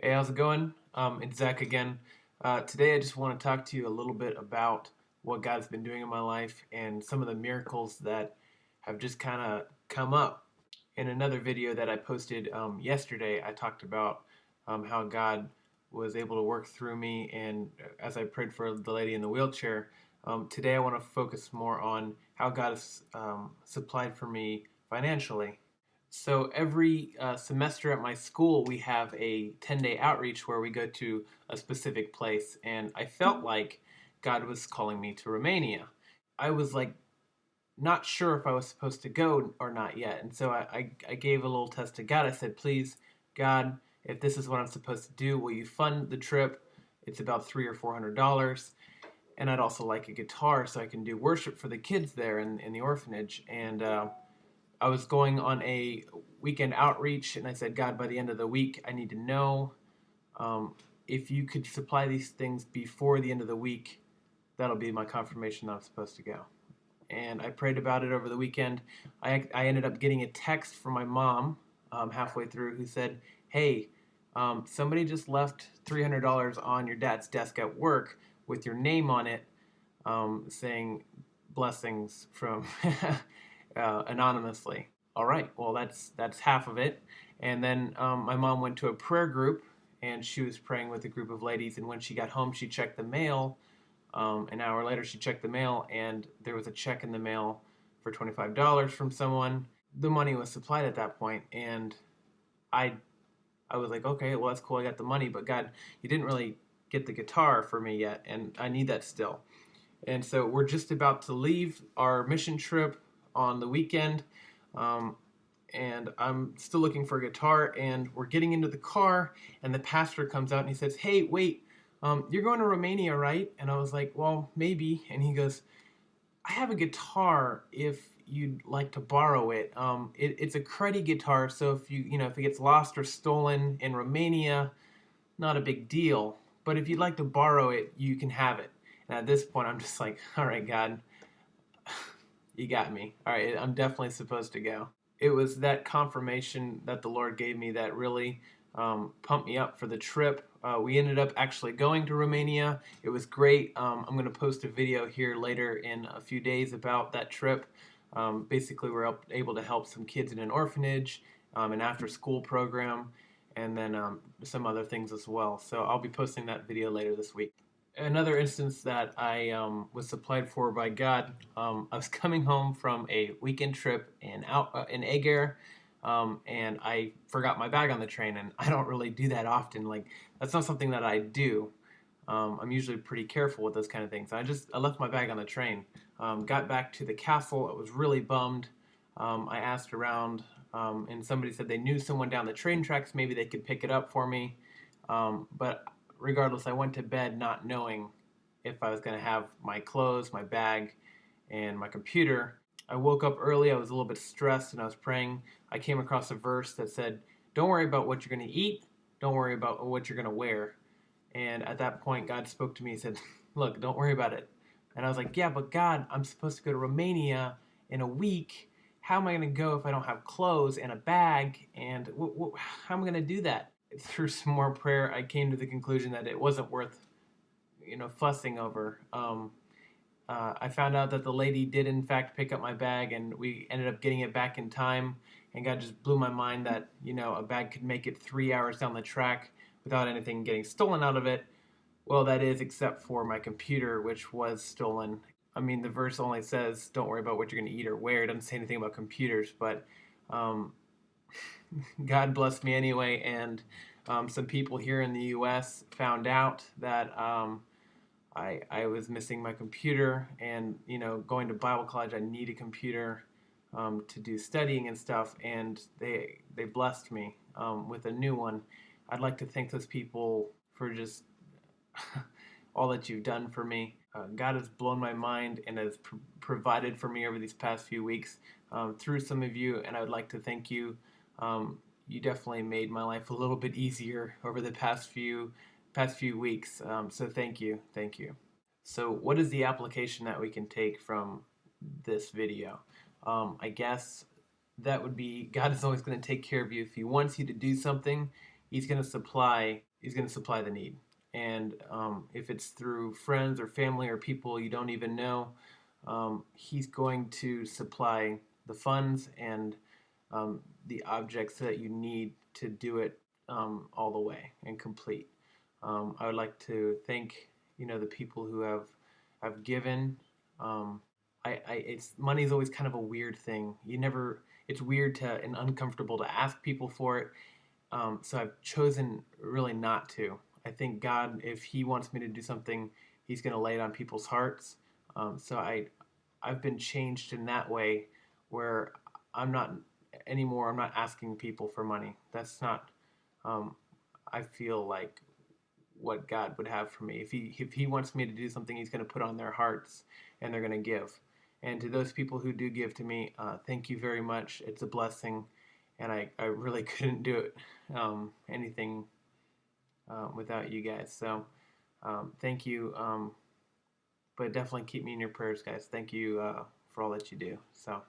Hey, how's it going? It's Zach again. Today I just want to talk to you a little bit about what God's been doing in my life and some of the miracles that have just kind of come up. In another video that I posted yesterday, I talked about how God was able to work through me, and as I prayed for the lady in the wheelchair, today I want to focus more on how God has supplied for me financially. So every semester at my school, we have a 10-day outreach where we go to a specific place. And I felt like God was calling me to Romania. I was like not sure if I was supposed to go or not yet. And so I gave a little test to God. I said, please, God, if this is what I'm supposed to do, will you fund the trip? It's about $300 or $400. And I'd also like a guitar so I can do worship for the kids there in the orphanage. And I was going on a weekend outreach, and I said, God, by the end of the week, I need to know um, if you could supply these things before the end of the week. That'll be my confirmation that I'm supposed to go. And I prayed about it over the weekend. I ended up getting a text from my mom halfway through who said, hey, somebody just left $300 on your dad's desk at work with your name on it, saying blessings from anonymously. All right, well that's half of it. And then my mom went to a prayer group, and she was praying with a group of ladies. And when she got home, she checked the mail. An hour later, she checked the mail, and there was a check in the mail for $25 from someone. The money was supplied at that point, and I I was like, okay, well that's cool. I got the money, but God, you didn't really get the guitar for me yet, and I need that still. And so we're just about to leave our mission trip on the weekend. Um, and I'm still looking for a guitar. And we're getting into the car, and the pastor comes out and he says, hey, wait, you're going to Romania, right? And I was like, well, maybe. And he goes, I have a guitar if you'd like to borrow it. It's a cruddy guitar, so if it gets lost or stolen in Romania, not a big deal. But if you'd like to borrow it, you can have it. And at this point, I'm just like, all right, God, you got me. All right, I'm definitely supposed to go. It was that confirmation that the Lord gave me that really pumped me up for the trip. We ended up actually going to Romania. It was great. I'm going to post a video here later in a few days about that trip. Basically, we're able to help some kids in an orphanage, an after school program, and then some other things as well. So I'll be posting that video later this week. Another instance that I was supplied for by God. I was coming home from a weekend trip in Agar, and I forgot my bag on the train. And I don't really do that often. Like that's not something that I do. I'm usually pretty careful with those kind of things. I left my bag on the train. Got back to the castle. I was really bummed. I asked around, and somebody said they knew someone down the train tracks. Maybe they could pick it up for me. But regardless, I went to bed not knowing if I was going to have my clothes, my bag, and my computer. I woke up early. I was a little bit stressed, and I was praying. I came across a verse that said, don't worry about what you're going to eat. Don't worry about what you're going to wear. And at that point, God spoke to me and said, look, don't worry about it. And I was like, yeah, but God, I'm supposed to go to Romania in a week. How am I going to go if I don't have clothes and a bag? And how am I going to do that? Through some more prayer, I came to the conclusion that it wasn't worth, fussing over. I found out that the lady did in fact pick up my bag, and we ended up getting it back in time. And God just blew my mind that a bag could make it 3 hours down the track without anything getting stolen out of it. Well, that is except for my computer, which was stolen. I mean, the verse only says, "Don't worry about what you're going to eat or wear." It doesn't say anything about computers, but um, God blessed me anyway, and some people here in the U.S. found out that I was missing my computer, and going to Bible college, I need a computer to do studying and stuff, and they blessed me with a new one. I'd like to thank those people for just all that you've done for me. God has blown my mind and has provided for me over these past few weeks through some of you, and I would like to thank you. You definitely made my life a little bit easier over the past few weeks. So thank you. So what is the application that we can take from this video? I guess that would be God is always going to take care of you. If He wants you to do something, he's going to supply the need. And if it's through friends or family or people you don't even know, he's going to supply the funds and the objects that you need to do it all the way and complete. I would like to thank the people who have given. Um, it's money is always kind of a weird thing. It's weird to and uncomfortable to ask people for it. So I've chosen really not to. I think God, if He wants me to do something, He's going to lay it on people's hearts. So I've been changed in that way, where I'm not anymore. I'm not asking people for money. That's not. Um, I feel like what God would have for me. If He wants me to do something, He's going to put on their hearts, and they're going to give. And to those people who do give to me, thank you very much. It's a blessing, and I really couldn't do it anything without you guys. So thank you. But definitely keep me in your prayers, guys. Thank you for all that you do. So.